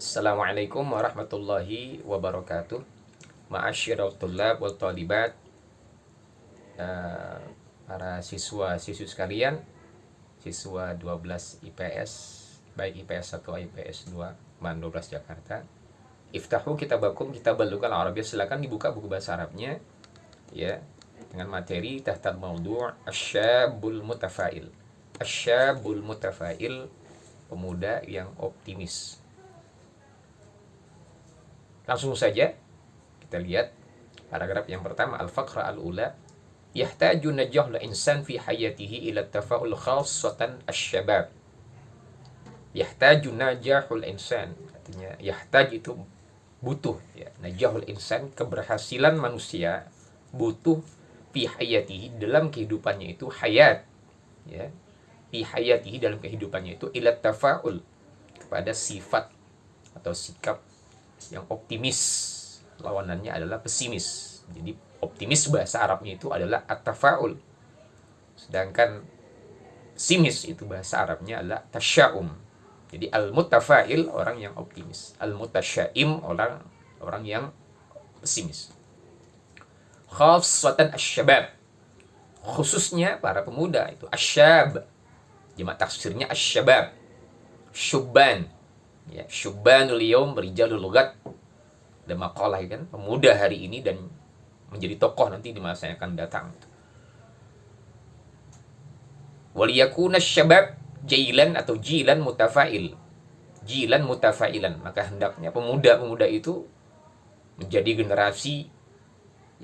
Assalamualaikum warahmatullahi wabarakatuh. Ma'asyiral thullab wal thalibat, para siswa-siswi sekalian, siswa 12 IPS, baik IPS 1 IPS 2, MAN 12 Jakarta. Iftahu kitabakum kitabal lughal arabiyyah, silakan dibuka buku bahasa Arabnya ya, dengan materi tahta maudhu' asyabul mutafail. Asyabul mutafail, pemuda yang optimis. Langsung saja kita lihat paragraf yang pertama, al-faqra al-ula. Yahtaju najahul insan fi hayatihi ila tafa'ul khassatan asy-syabab. Yahtaju najahul insan, artinya yahtaj itu butuh ya. Najahul insan, keberhasilan manusia, butuh fi hayatihi, dalam kehidupannya itu, hayat ya. Fi hayatihi, dalam kehidupannya itu, ila tafa'ul, kepada sifat atau sikap yang optimis. Lawanannya adalah pesimis. Jadi optimis bahasa Arabnya itu adalah at-tafa'ul, sedangkan pesimis itu bahasa Arabnya adalah tasya'um. Jadi al-mutafa'il orang yang optimis, al-mutasya'im orang yang pesimis. Khassatan asy-syabab, khususnya para pemuda itu asyab. Jamak taksirnya asy-syabab. Syubban ya, syubbanul yaum rijalul lughat. Ada makalah kan, pemuda hari ini dan menjadi tokoh nanti di masa yang akan datang. Waliyakuna syabab jailan atau jilan mutafail. Jilan mutafailan, maka hendaknya pemuda-pemuda itu menjadi generasi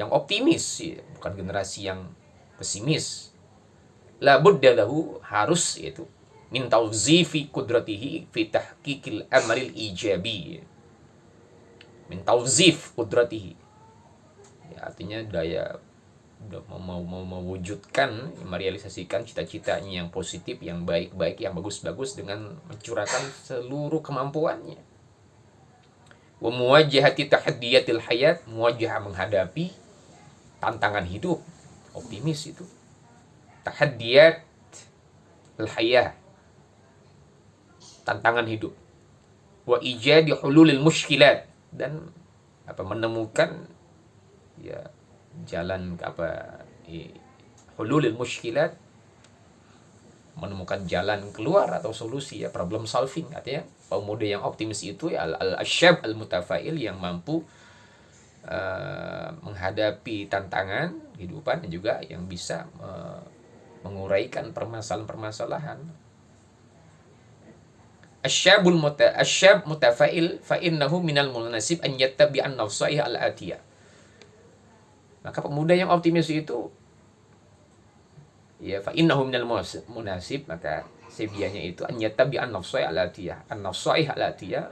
yang optimis ya, bukan generasi yang pesimis. La budda lahu, harus itu min tawzifi kudratihi fi tahqiqil amalil ijabi. Min tawzif kudratihi ya, artinya daya mau mewujudkan, merealisasikan cita-citanya yang positif, yang baik-baik, yang bagus-bagus dengan mencurahkan seluruh kemampuannya. Wa muwajjahati tahaddiyatil hayat, muwajjah, menghadapi tantangan hidup, optimis itu. Tahaddiyat al-hayah, tantangan hidup. Wa ijadi hululil mushkilat, dan menemukan ya jalan hululil mushkilat, menemukan jalan keluar atau solusi ya, problem solving. Artinya pemuda yang optimis itu ya, al-asyab al-mutafail, yang mampu menghadapi tantangan kehidupan dan juga yang bisa menguraikan permasalahan-permasalahan. Asyab mutafail fa innahu minal munasib an yattabi'an nafsaiha al-atiyah. Maka pemuda yang optimis itu ya, fa innahu minal munasib, maka sebianya itu an yattabi'an nafsaiha al-atiyah. An-nafsaiha al-atiyah,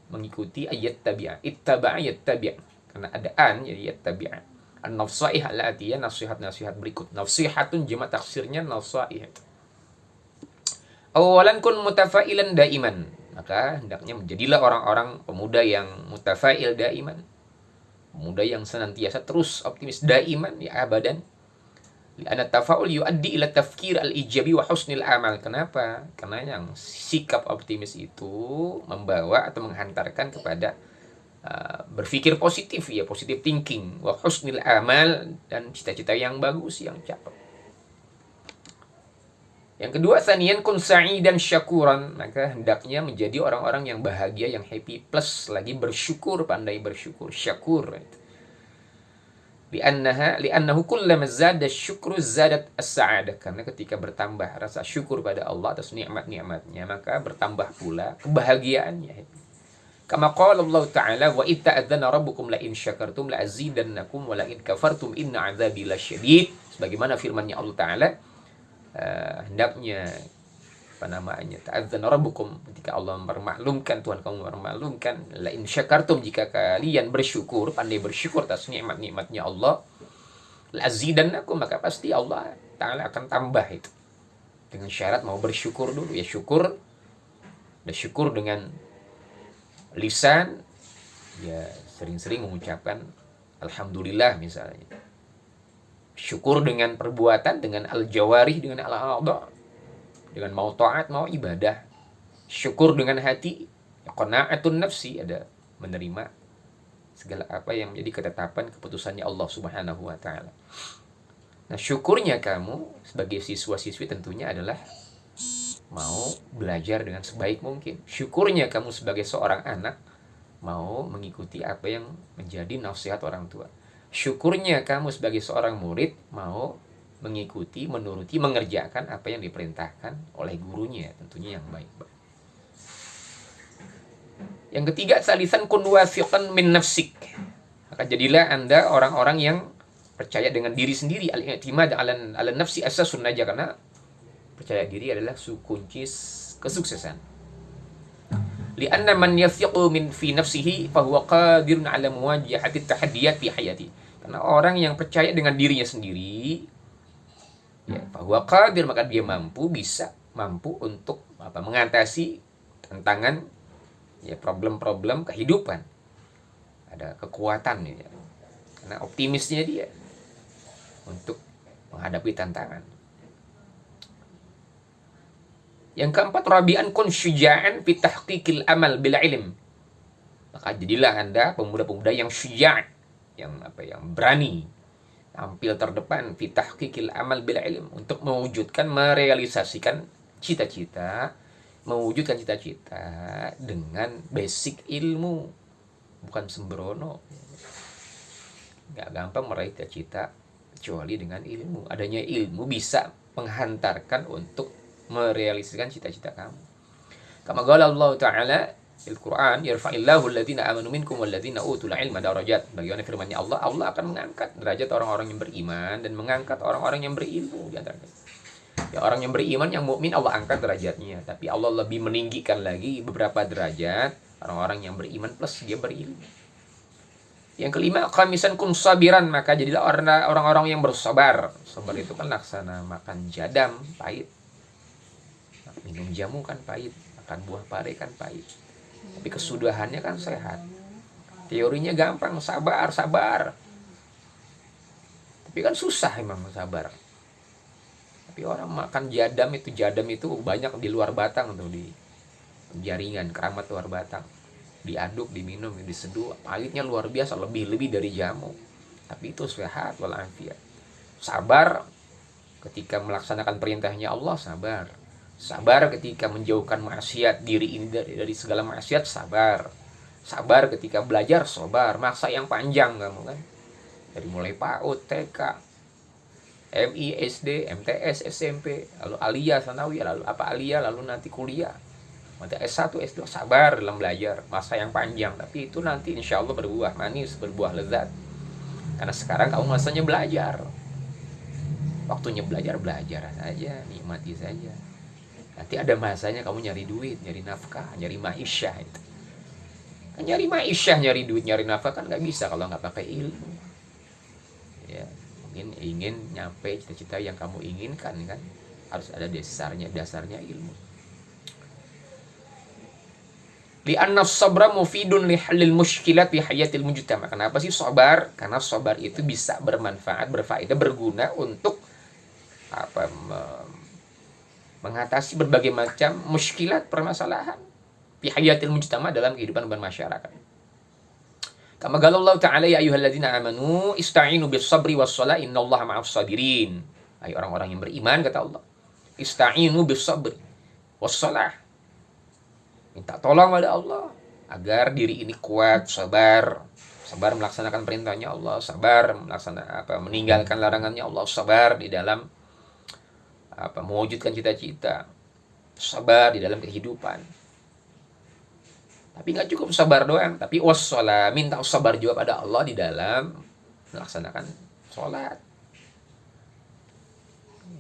mengikuti ayat tabi'ah. Ittaba'a yattabi', karena ada an jadi yattabi'a. An-nafsaiha al-atiyah, nasihat-nasihat berikut. Nasihatun jamak taksirnya nasihat. Awalan kun mutafailan daiman, maka hendaknya menjadilah orang-orang pemuda yang mutafail daiman, pemuda yang senantiasa terus optimis, daiman ya abadan. Li'anna tafaul yuaddi ila tafkir al-ijabi wa husnil amal. Kenapa? Karena yang sikap optimis itu membawa atau menghantarkan kepada berpikir positif ya, positive thinking, wa husnil amal, dan cita-cita yang bagus, yang cakep. Yang kedua, saniyan kun sa'idan syakuran, maka hendaknya menjadi orang-orang yang bahagia, yang happy, plus lagi bersyukur, pandai bersyukur, syakur. Li'annahu kullama zada syukru zadat as-sa'adah, karena ketika bertambah rasa syukur pada Allah atas nikmat-nikmatnya, maka bertambah pula kebahagiaannya, happy. Kama qala Allah Ta'ala, wa idh ta'adzana rabbukum la in syakartum la azidannakum wa la in kafartum inna 'adzabi lasyadid. Sebagaimana firman-Nya Allah Ta'ala, hendaknya ta'adzana rabbukum, ketika Allah mempermaklumkan, Tuhan kamu mempermaklumkan, la in syakartum, jika kalian bersyukur, pandai bersyukur atas nikmat-nikmatnya Allah, la azidannakum, maka pasti Allah Ta'ala akan tambah itu. Dengan syarat mau bersyukur dulu ya, bersyukur dengan lisan ya, sering-sering mengucapkan alhamdulillah misalnya. Syukur dengan perbuatan, dengan al-jawarih, dengan al-a'dha, dengan mau taat, mau ibadah. Syukur dengan hati, ya, qanaatun nafsi, ada menerima segala apa yang menjadi ketetapan keputusannya Allah Subhanahu wa taala. Nah, syukurnya kamu sebagai siswa-siswi tentunya adalah mau belajar dengan sebaik mungkin. Syukurnya kamu sebagai seorang anak mau mengikuti apa yang menjadi nasihat orang tua. Syukurnya kamu sebagai seorang murid mau mengikuti, menuruti, mengerjakan apa yang diperintahkan oleh gurunya, tentunya yang baik-baik. Yang ketiga, salisan kun wathiqan min nafsik. Maka jadilah Anda orang-orang yang percaya dengan diri sendiri. Al-i'timad 'ala nafsi asasun najah, karena percaya diri adalah kunci kesuksesan. Lianna man yathiqu min fi nafsihi fa huwa qadirun 'ala muwajahati tahaddiyat fi hayati. Karena orang yang percaya dengan dirinya sendiri, ya, fa huwa qadir, maka dia mampu untuk mengatasi tantangan, ya, problem-problem kehidupan. Ada kekuatan ya. Karena optimisnya dia untuk menghadapi tantangan. Yang keempat, rabi'an kun syuja'an fi tahqiqil amal bil ilm. Maka jadilah Anda pemuda-pemuda yang syuja', yang berani tampil terdepan fi tahqiqil amal bil ilm, untuk merealisasikan cita-cita, mewujudkan cita-cita dengan basic ilmu, bukan sembrono. Gak gampang meraih cita-cita kecuali dengan ilmu. Adanya ilmu bisa menghantarkan untuk merealisasikan cita-cita kamu. Kama qala Allah Ta'ala fil Quran, yarfa'illahu alladhina amanu minkum walladhina utul ilma darajat. Bagaimana firman-Nya Allah, Allah akan mengangkat derajat orang-orang yang beriman dan mengangkat orang-orang yang berilmu di antara kita. Ya, orang yang beriman, yang mukmin, Allah angkat derajatnya, tapi Allah lebih meninggikan lagi beberapa derajat orang-orang yang beriman plus dia berilmu. Yang kelima, khamisan kun sabiran, maka jadilah orang-orang yang bersabar. Sabar itu kan laksana makan jadam, pahit. Minum jamu kan pahit, makan buah pare kan pahit. Tapi kesudahannya kan sehat. Teorinya gampang, sabar. Tapi kan susah emang sabar. Tapi orang makan jadam itu banyak di luar batang tuh, di jaringan keramat luar batang. Diaduk, diminum, diseduh, pahitnya luar biasa, lebih dari jamu. Tapi itu sehat walafiat. Sabar ketika melaksanakan perintahnya Allah, sabar. Sabar ketika menjauhkan maksiat, diri ini dari segala maksiat, sabar. Sabar ketika belajar, sabar. Maksa yang panjang kamu kan. Dari mulai PAUD, TK, MI, SD, MTS, SMP, lalu aliyah, sanawiyah, lalu nanti kuliah. Nanti S1, S2, sabar dalam belajar. Masa yang panjang, tapi itu nanti insya Allah berbuah manis, berbuah lezat. Karena sekarang kamu masanya belajar. Waktunya belajar saja, nikmati saja. Nanti ada masanya kamu nyari duit, nyari nafkah, nyari ma'isyah itu. Nyari ma'isyah, nyari duit, nyari nafkah kan nggak bisa kalau nggak pakai ilmu. Ya, ingin nyampe cita-cita yang kamu inginkan kan, harus ada dasarnya ilmu. Li'anna sabra mufidun lihalil mushkilat fi hayatil mujtama. Kenapa sih sabar? Karena sabar itu bisa bermanfaat, berfaedah, berguna untuk mengatasi berbagai macam muskilat, permasalahan fi hayatil mujtama, dalam kehidupan bermasyarakat. Kama qala Allah Ta'ala, ya ayyuhalladzina amanu ista'inu bis sabri was shalah innallaha ma'as sabirin. Hai orang-orang yang beriman, kata Allah, ista'inu bis sabri was shalah. Minta tolong pada Allah agar diri ini kuat, sabar melaksanakan perintahnya Allah, sabar meninggalkan larangannya Allah, sabar di dalam mewujudkan cita-cita, sabar di dalam kehidupan. Tapi nggak cukup sabar doang, tapi wassalah, minta sabar juga pada Allah di dalam melaksanakan sholat.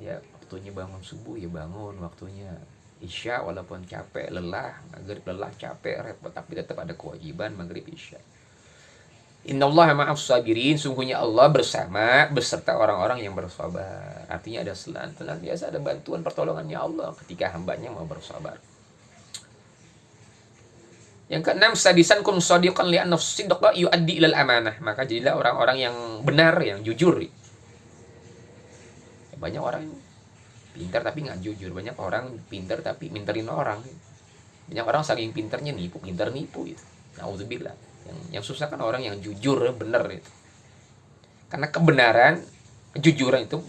Ya, waktunya bangun subuh ya bangun, waktunya isya walaupun capek, lelah, maghrib lelah, capek, repot, tapi tetap ada kewajiban maghrib isya. Innallaha ma'as sabirin, sungguhnya Allah beserta orang-orang yang bersabar. Artinya ada senantiasa ada bantuan pertolongannya Allah ketika hambanya mau bersabar. Yang keenam, sadisan kun shadiqan li'anna as-sidqa yu'addi ilal amanah. Maka jadilah orang-orang yang benar, yang jujur. Banyak orang pintar tapi nggak jujur, banyak orang pintar tapi minterin orang. Banyak orang saking pinternya nipu, pinter nipu itu. Nauzubillah. Yang susah kan orang yang jujur, benar itu. Karena kebenaran, kejujuran itu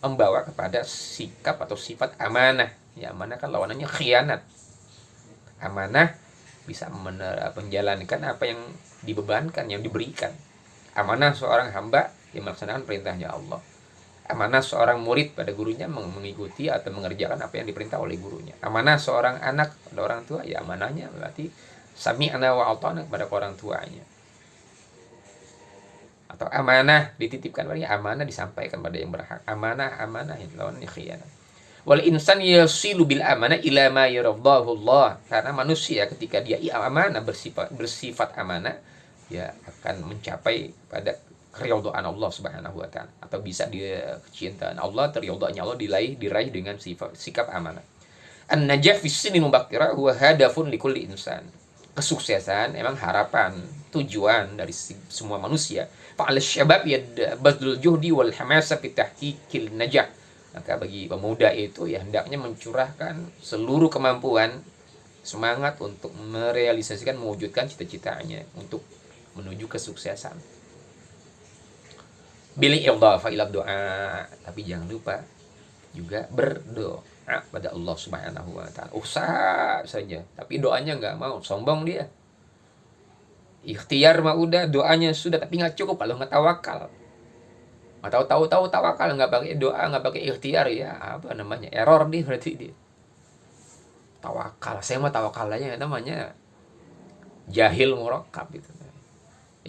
membawa kepada sikap atau sifat amanah. Ya, amanah kan lawanannya khianat. Amanah bisa menjalankan apa yang dibebankan, yang diberikan. Amanah seorang hamba yang melaksanakan perintahnya Allah. Amanah seorang murid pada gurunya mengikuti atau mengerjakan apa yang diperintah oleh gurunya. Amanah seorang anak pada orang tua, ya amanahnya berarti sami'na wa ata'na kepada orang tuanya. Atau amanah dititipkan, berarti amanah disampaikan pada yang berhak. Amanah yang lawannya khianat. Wal insan yasilu bil amanah ila ma yaraddahu Allah. Karena manusia ketika dia amanah, bersifat amanah, ya akan mencapai pada keridhaan Allah Subhanahu wa taala, atau bisa dia kecintaan Allah, keridhaannya Allah diraih dengan sikap amanah. An-najah fi sinin mubakkira huwa hadafun likulli insan. Kesuksesan emang harapan, tujuan dari semua manusia. Fa'al syabab badlul juhdi wal hamasa fi tahqiqil najah. Maka bagi pemuda itu ya hendaknya mencurahkan seluruh kemampuan, semangat untuk merealisasikan, mewujudkan cita-citanya untuk menuju kesuksesan. Bil idhafa ila doa, tapi jangan lupa juga berdoa pada Allah Subhanahu wa taala. Usaha saja, tapi doanya nggak mau, sombong dia. Ikhtiar mah udah, doanya sudah, tapi nggak cukup kalau nggak tawakal. Atau tahu tawakal nggak pakai doa, nggak pakai ikhtiar, ya apa namanya, error dia berarti dia. Tawakal, saya mah tawakal aja namanya jahil murakkab itu.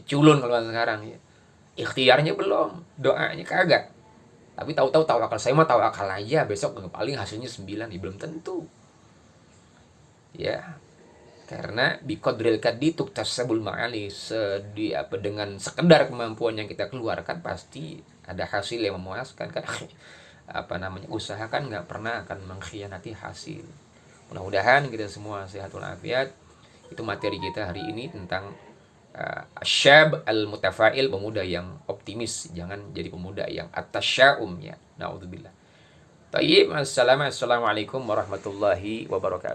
Culun kalau sekarang ya. Ikhtiarnya belum, doanya kagak. Tapi tahu-tahu tawakal, saya mah tawakal aja, besok paling hasilnya 9, ya belum tentu. Ya. Karena biqadril kaddi tuktasabul ma'ali, dengan sekedar kemampuan yang kita keluarkan pasti ada hasil yang memuaskan kan. Usaha kan nggak pernah akan mengkhianati hasil. Mudah-mudahan kita semua sehat walafiat. Itu materi kita hari ini tentang syab al-mutafail, pemuda yang optimis, jangan jadi pemuda yang atasya'um ya. Naudzubillah. Tayyib, assalamualaikum warahmatullahi wabarakatuh.